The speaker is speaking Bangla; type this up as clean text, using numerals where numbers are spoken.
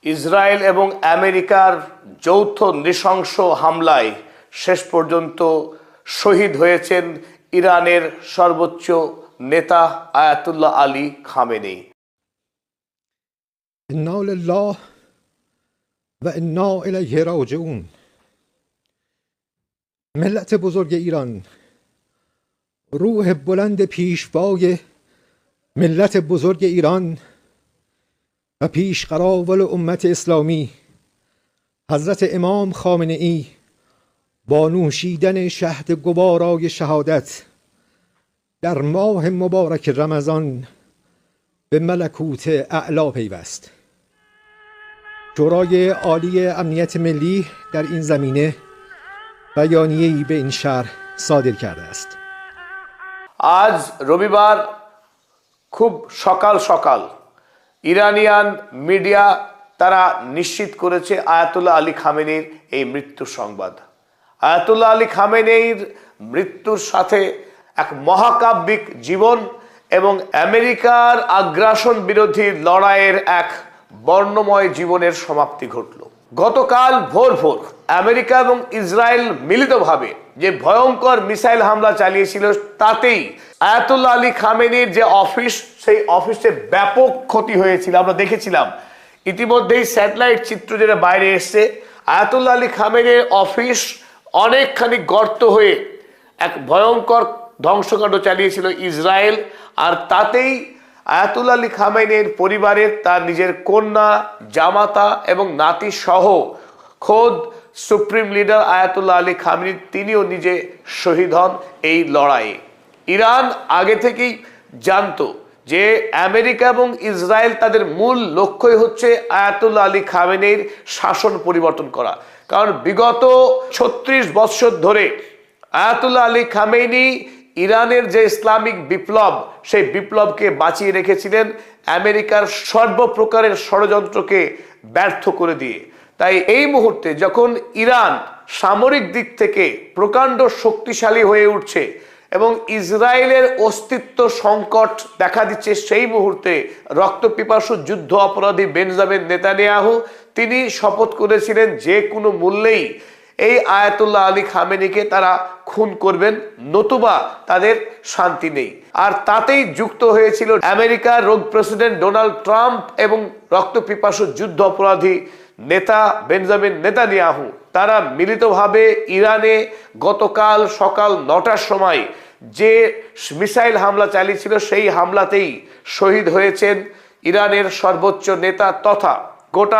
ইসরায়েল এবং আমেরিকার যৌথ নৃশংস হামলায় শেষ পর্যন্ত শহীদ হয়েছেন ইরানের সর্বোচ্চ নেতা আয়াতুল্লাহ আলী খামেনি। انا لله و انا الیه راجعون. ملت بزرگ ایران، روح بلند پیشوای ملت بزرگ ایران و پیشقراول امت اسلامی حضرت امام خامنه ای با نوشیدن شهد گوارای شهادت در ماه مبارک رمضان به ملکوت اعلا پیوست. شورای عالی امنیت ملی در این زمینه بیانیه‌ای به این شرح صادر کرده است. আজ রবিবার খুব সকাল সকাল ইরানিয়ান মিডিয়া তারা নিশ্চিত করেছে আয়াতুল্লাহ আলী খামেনির এই মৃত্যুর সংবাদ। আয়াতুল্লাহ আলী খামেনির মৃত্যুর সাথে এক মহাকাব্যিক জীবন এবং আমেরিকার আগ্রাসন বিরোধী লড়াইয়ের এক বর্ণময় জীবনের সমাপ্তি ঘটল। গতকাল ভোর ভোর আমেরিকা এবং ইসরায়েল মিলিতভাবে যে ভয়ঙ্কর মিসাইল হামলা চালিয়েছিল, তাতেই আয়াতুল্লাহ আলী খামেনির যে অফিস, সেই অফিসে ব্যাপক ক্ষতি হয়েছিল। আমরা দেখেছিলাম ইতিমধ্যেই স্যাটেলাইট চিত্র যেটা বাইরে এসছে, আয়াতুল্লাহ আলী খামেনির অফিস অনেকখানি গর্ত হয়ে এক ভয়ঙ্কর ধ্বংসকাণ্ড চালিয়েছিল ইসরায়েল। আর তাতেই আয়াতুল্লাহ আলী খামেনির পরিবারের তার নিজের কন্যা, জামাতা এবং নাতি সহ খোদ supreme leader Ayatollah Ali Khamenei তিনিও নিজে শহীদ হন এই লড়াইয়ে। ইরান আগে থেকেই জানতো যে আমেরিকা এবং ইসরায়েল তাদের মূল লক্ষ্যই হচ্ছে আয়াতুল্লাহ আলী খামেনির শাসন পরিবর্তন করা। কারণ বিগত 36 বৎসর ধরে আয়াতুল্লাহ আলী খামেনি ইরানের যে ইসলামিক বিপ্লব, সেই বিপ্লবকে বাঁচিয়ে রেখেছিলেন আমেরিকার সর্বপ্রকারের ষড়যন্ত্রকে ব্যর্থ করে দিয়ে। তাই এই মুহূর্তে যখন ইরান সামরিক দিক থেকে প্রকাণ্ড শক্তিশালী হয়ে উঠছে এবং ইসরায়েলের অস্তিত্ব সংকট দেখা দিচ্ছে, সেই মুহূর্তে রক্তপিপাসু যুদ্ধ অপরাধী বেঞ্জামিন নেতানিয়াহু তিনি শপথ করেছিলেন যে কোনো মূল্যেই এই আয়াতুল্লাহ আলী খামেনিকে তারা খুন করবেন, নতুবা তাদের শান্তি নেই। আর তাতেই যুক্ত হয়েছিল আমেরিকার রোগ প্রেসিডেন্ট ডোনাল্ড ট্রাম্প এবং রক্তপিপাসু যুদ্ধ অপরাধী নেতা বেঞ্জামিন নেতানিয়াহু। তারা মিলিতভাবে ইরানে গতকাল সকাল 9টার সময় যে মিসাইল হামলা চালিয়েছিল, সেই হামলাতেই শহীদ হয়েছেন ইরানের সর্বোচ্চ নেতা তথা গোটা